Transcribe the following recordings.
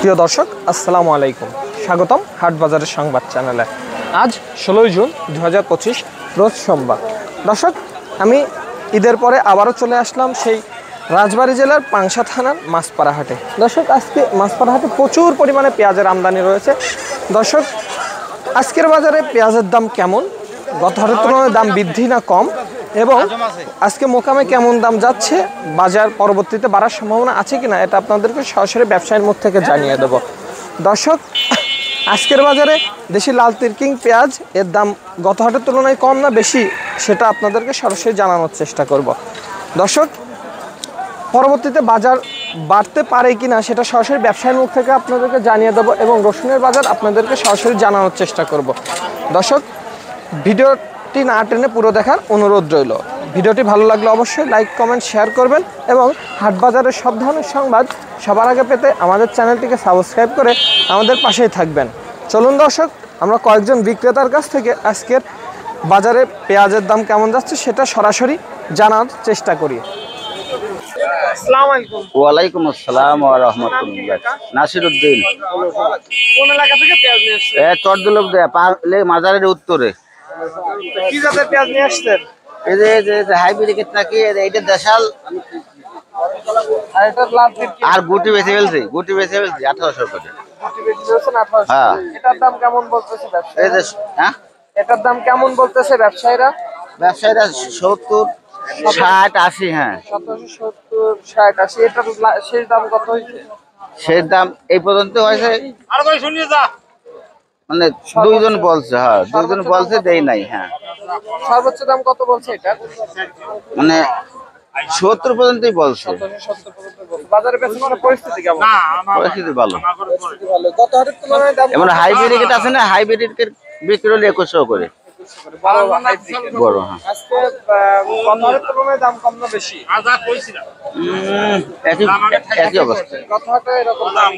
প্রিয় দর্শক আসসালামু আলাইকুম, স্বাগতম হাট বাজারের সংবাদ চ্যানেলে। আজ 16 জুন 2025 রোজ সোমবার। দর্শক, আমি ঈদের পরে আবারও চলে আসলাম সেই রাজবাড়ী জেলার পাংশা থানার মাছপাড়া হাটে। দর্শক, আজকে মাছপাড়া হাটে প্রচুর পরিমাণে পেঁয়াজের আমদানি রয়েছে। দর্শক, আজকের বাজারে পেঁয়াজের দাম কেমন, গত হাটের তুলনায় দাম বৃদ্ধি না কম, এবং আজকে মোকামে কেমন দাম যাচ্ছে, বাজার পরবর্তীতে বাড়ার সম্ভাবনা আছে কিনা, এটা আপনাদেরকে সরাসরি ব্যবসায়ীর মুখ থেকে জানিয়ে দেব। দর্শক, আজকের বাজারে দেশি লাল তিরকিং পেঁয়াজ এর দাম গত হাটের তুলনায় কম না বেশি, সেটা আপনাদেরকে সরাসরি জানানোর চেষ্টা করব। দর্শক, পরবর্তীতে বাজার বাড়তে পারে কিনা সেটা সরাসরি ব্যবসায়ীর মুখ থেকে আপনাদেরকে জানিয়ে দেবো, এবং রসুনের বাজার আপনাদেরকে সরাসরি জানানোর চেষ্টা করব। দর্শক, ভিডিওটি না টেনে পুরো দেখার অনুরোধ রইল। ভিডিওটি ভালো লাগলে অবশ্যই লাইক, কমেন্ট, শেয়ার করবেন, এবং হাট বাজারের সব ধরনের সংবাদ সবার আগে পেতে আমাদের চ্যানেলটিকে সাবস্ক্রাইব করে আমাদের পাশেই থাকবেন। চলুন দর্শক, আমরা কয়েকজন বিক্রেতার কাছ থেকে আজকের বাজারে পেঁয়াজের দাম কেমন যাচ্ছে সেটা সরাসরি জানার চেষ্টা করি। আসসালামু আলাইকুম। ওয়ালাইকুম আসসালাম ওয়া রাহমাতুল্লাহ। নাসিরউদ্দিন। কোন এলাকা থেকে পেঁয়াজ নিয়ে আসছেন? চরদুলব পালে মাজারের উত্তরে। কি জাতের পেঁয়াজ নিয়ে আসছেন? এই যে হাইব্রিড নাকি এইটা দেশাল, আর এটা লাল তিরকিং, আর গুটি বেঁচে ফেলছি 1800 করে। গুটি বেশি দিয়েছেন 1800। হ্যাঁ। এটার দাম কেমন বলতেছে এই ব্যবসায়ীরা? যে হ্যাঁ, এটার দাম কেমন বলতেছে ব্যবসায়ীরা? ব্যবসায়ীরা 70, 60, 80। হ্যাঁ, 17, 70, 60, 80। এটার শেষ দাম কত হয়েছে? সেই দাম এই পর্যন্ত হয়েছে, মানে দুইজন বলছে। হ্যাঁ, দুইজন বলছে, দেই নাই। হ্যাঁ, সর্বোচ্চ দাম কত বলছে এটা? মানে 70 পর্যন্তই বলছে। 70 পর্যন্ত বলছে। বাজারে বেচাকেনার পরিস্থিতি কেমন? পরিস্থিতি ভালো। পরিস্থিতি ভালো। গত হাটের তুলনায় দাম এমন হাইব্রিড আছে না, হাইব্রিড বিক্রি হলে 2100 করে। বড় হাইব্রিড। বড়। হ্যাঁ, আজকে গত হাটের তুলনায় দাম কম না বেশি? একই অবস্থা। গত হাটে এরকম দাম।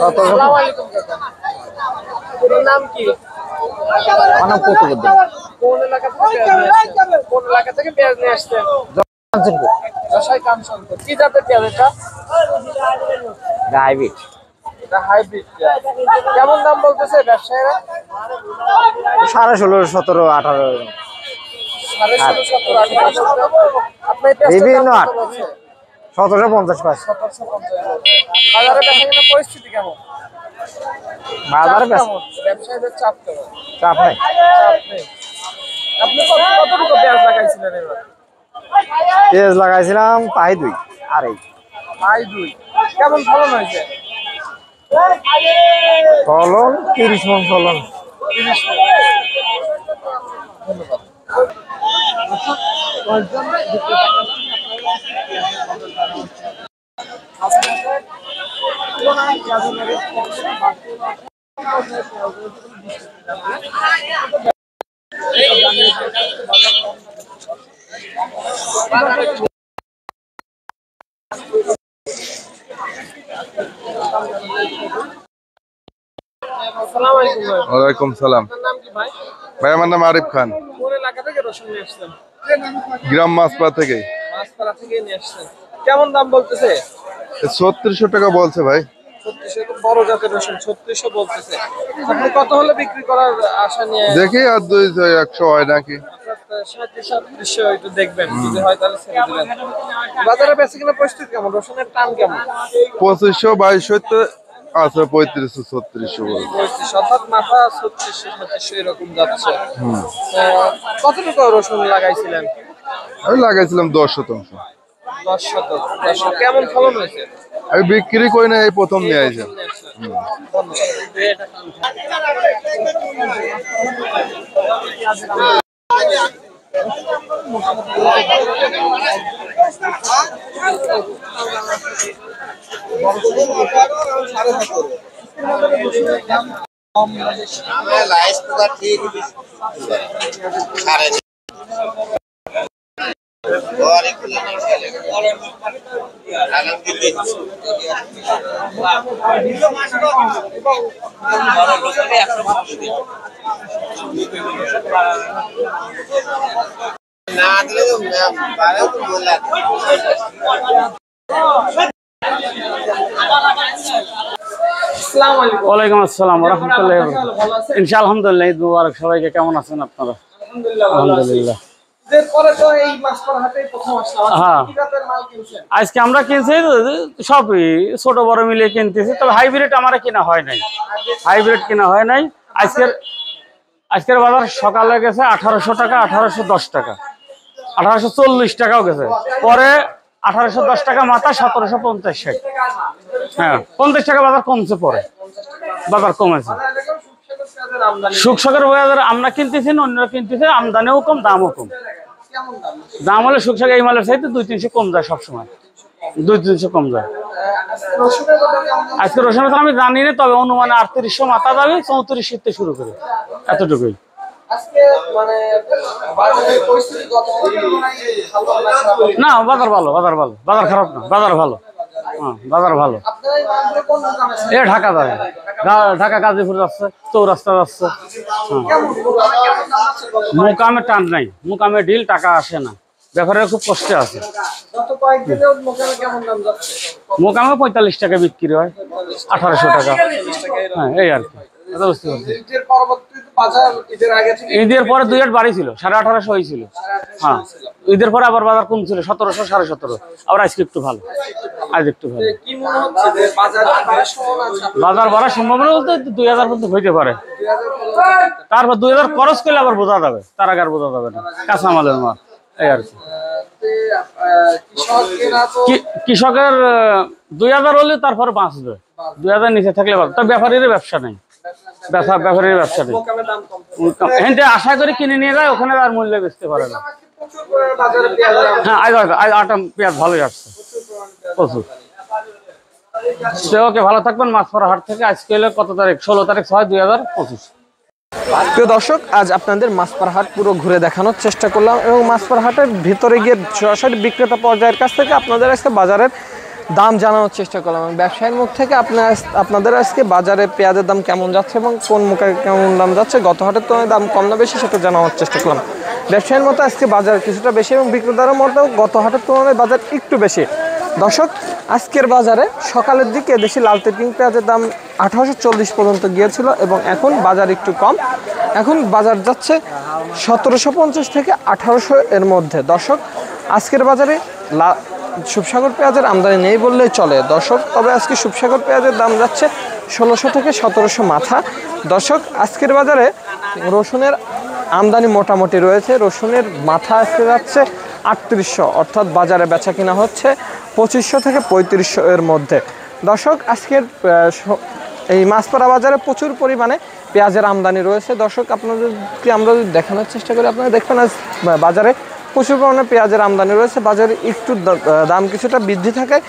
আসসালামু আলাইকুম কাকা। আপনার নাম কি? অনেক প্রতিবদ্ধ। কোন এলাকা থেকে পেঁয়াজ নিয়ে আসছেন? কোন এলাকা থেকে পেঁয়াজ নিয়ে আসছেন? যশোর কাঞ্চনপুর। কি জাতের পেঁয়াজ এটা? হাইব্রিড। এটা হাইব্রিড পেঁয়াজ। কেমন দাম বলতেছে ব্যবসায়ীরা? 16.5, 17, 18। 17.5, 17, 18। আপনার বিভিন্ন পেঁয়াজটা আট। কত বলছে? 1750 পাঁচ। 1750। বাজারে বেচাকেনার পরিস্থিতি কেমন? বাজারে চাপ কেমন? ব্যবসায়ীদের চাপ কেমন? চাপ নাই। চাপ নেই। আপনি কতটুকু পেঁয়াজ লাগাইছিলেন এবার? পেঁয়াজ লাগাইছিলাম তাই 2 আড়াই। ভাই 2। কেমন ফলন হয়েছে? ফলন 30 মণ ফলন। 30 মণ। ধন্যবাদ। আসসালামু আলাইকুম ভাই। ওয়ালাইকুম সালাম। আপনার নাম কি ভাই? ভাই, আমার নাম আরিফ খান, কোন এলাকা থেকে রসুন নিয়ে আসছেন? গ্রাম মাছপাড়া থেকে। মাছপাড়া থেকে নিয়ে আসছেন। কেমন দাম বলতেছে? 3600 টাকা বলছে ভাই। 3600। তো বড় জাতের রসুন 3600 বলতেছে। আপনি কত হলে বিক্রি করার আশা নিয়ে? দেখি আর 100 হয় নাকি। 3700 একটু দেখবেন, যদি হয় তাহলে ছেড়ে দিবেন। বাজারে বেচাকেনার পরিস্থিতি কেমন? রসুনের টান কেমন? 2500, 2200 তো আছে, 3500, 3600 বলছে। 3500, অর্থাৎ মাথা 3600, 3700 এরকম যাচ্ছে। কতটুকু রসুন লাগাইছিলেন? আমি লাগাইছিলাম 10%। 10 শতক। 10 শতক। কেমন ফলন হয়েছে? আমি বিক্রি করি না, এই প্রথম নিয়ে আইছি। না দিলে তো পারেও তো বললাম আসসালামু আলাইকুম। ওয়ালাইকুম আসসালাম ওয়া রাহমাতুল্লাহি ওয়া ভালো বারাকাতুহু। আছেন? ইনশাআল্লাহ আলহামদুলিল্লাহ, ঈদ মুবারক সবাইকে। কেমন আছেন আপনারা? আলহামদুলিল্লাহ ভালো আছি। আলহামদুলিল্লাহ। এরপরে তো এই মাছপাড়া হাটেই প্রথম আসলাম। হ্যাঁ। কি জাতের মাল কিনছেন? আজকে আমরা কিনছি সবই ছোট বড় মিলিয়ে কিনতেছি, তবে হাইব্রিড আমার কিনা হয় নাই। হাইব্রিড কিনা হয় নাই। আজকের বাজার সকালে গেছে 1800 টাকা, 1810 টাকা, 1840 টাকাও গেছে। পরে 1810 টাকা মাথা, 1750-60। হ্যাঁ, 50 টাকা বাজার কমছে, পরে বাজার কমেছে। শুকশাকের বাজার আমরা কিনতেছি না, অন্যরা কিনতেছে, আমদানিও কম, দামও কম। কেমন দাম? দাম হলে শুকশাক এই মালের চাইতে 200-300 কম যায় সবসময়, 200-300 কম যায়। রসুনের কথা কেমন দাম? আজকে রসুনের দাম আমি জানি না, তবে অনুমানে 3800 মাথা যাবে, 3400 থেকে শুরু করে, এতটুকুই। আজকে মানে বাজারের পরিস্থিতি গত হাটে ভালো না খারাপ? না, বাজার ভালো, বাজার ভালো, বাজার খারাপ না, বাজার ভালো। হ্যাঁ, বাজার ভালো। আপনারা এই মালগুলো কোন দোকানে এ ঢাকা যায়, ঢাকা গাজীপুর যাচ্ছে, চৌরাস্তা যাচ্ছে। হ্যাঁ, কেমন কেমন দাম আছে বলো? মুকামে টান নাই, মুকামে ডিল, টাকা আসে না, ব্যাপারে খুব কষ্টে আছে। গত কয়েকদিনে মোকামে কেমন দাম যাচ্ছে? মুকামে 45 টাকা বিক্রি হয়, 1800 টাকা। হ্যাঁ, এই আর কি, এটা বুঝতে পারছি। ঈদের পরবর্তীতে বাজার ঈদের আগে থেকে ঈদের পরে 2 হাট বাড়ি ছিল, 1850 হয়েছিল। হ্যাঁ, ঈদের পরে আবার বাজার কম ছিল, 1700, 1750। আবার আজকে একটু ভালো, আজ একটু ভালো। কি মনে হচ্ছে যে বাজার বাড়ার সম্ভাবনা আছে? বাজার বাড়ার সম্ভাবনা বলতে 2000 পর্যন্ত হইতে পারে। 2000 তারপর 2000 খরচ করলে আবার বোঝা যাবে, তার আগে আর বোঝা যাবে না, কাঁচামালের মাল, এই আর কি। কৃষকেরা তো কৃষকের 2000 হলে তারপরে বাঁচবে, 2000 নিচে থাকলে ভালো। তো ব্যাপারীর ব্যবসা নেই, ব্যাপারীর ব্যবসা নেই। মোকামে দাম কম। এখান থেকে আশা করে কিনে নিয়ে যায়, ওখানে আর মূল্যে বেচতে পারে না। প্রচুর পরিমাণে বাজারে পেঁয়াজের আমদানি। হ্যাঁ, আজ আটা পেঁয়াজ ভালোই আসছে, প্রচুর। তো ওকে, ভালো থাকবেন। মাছপাড়া হাট থেকে আজকে হলো কত তারিখ? 16 তারিখ 6, 2025। প্রিয় দর্শক, আজ আপনাদের মাছপাড়া হাট পুরো ঘুরে দেখানোর চেষ্টা করলাম এবং মাছপাড়া হাটের ভিতরে গিয়ে সরাসরি বিক্রেতা পর্যায়ের কাছ থেকে আপনাদের আজকে বাজারের দাম জানানোর চেষ্টা করলাম। ব্যবসায়ীর মুখ থেকে আপনাদের আজকে বাজারে পেঁয়াজের দাম কেমন যাচ্ছে এবং কোন মুখে কেমন দাম যাচ্ছে, গত হাটের তুলনায় দাম কম না বেশি সেটা জানানোর চেষ্টা করলাম। ব্যবসায়ীর মতো আজকে বাজার কিছুটা বেশি এবং বিক্রেতার মতো গত হাটের তুলনায় বাজার একটু বেশি। দর্শক, আজকের বাজারে সকালের দিকে দেশি লাল তেঁতুল পেঁয়াজের দাম 1840 পর্যন্ত গিয়েছিল এবং এখন বাজার একটু কম, এখন বাজার যাচ্ছে 1750 থেকে 1800 এর মধ্যে। দর্শক, আজকের বাজারে শুভসাগর পেঁয়াজের আমদানি নেই বললেই চলে দর্শক, তবে আজকে শুভসাগর পেঁয়াজের দাম যাচ্ছে 1600 থেকে 1700 মাথা। দর্শক, আজকের বাজারে রসুনের আমদানি মোটামুটি রয়েছে, রসুনের মাথা আজকে যাচ্ছে 3800, অর্থাৎ বাজারে বেচা কিনা হচ্ছে 2500 থেকে 3500 এর মধ্যে। দর্শক, আজকের এই মাছপাড়া বাজারে প্রচুর পরিমাণে পেঁয়াজের আমদানি রয়েছে। দর্শক, আপনাদেরকে আমরা যদি দেখানোর চেষ্টা করি, আপনারা দেখবেন আজ বাজারে প্রচুর পরিমাণে পেঁয়াজের আমদানি রয়েছে। বাজারে একটু দাম কিছুটা বৃদ্ধি থাকায়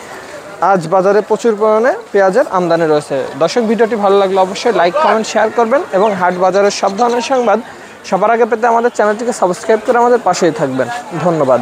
আজ বাজারে প্রচুর পরিমাণে পেঁয়াজের আমদানি রয়েছে। দর্শক, ভিডিওটি ভালো লাগলে অবশ্যই লাইক, কমেন্ট, শেয়ার করবেন এবং হাট বাজারের সব ধরনের সংবাদ সবার আগে পেতে আমাদের চ্যানেলটিকে সাবস্ক্রাইব করে আমাদের পাশেই থাকবেন। ধন্যবাদ।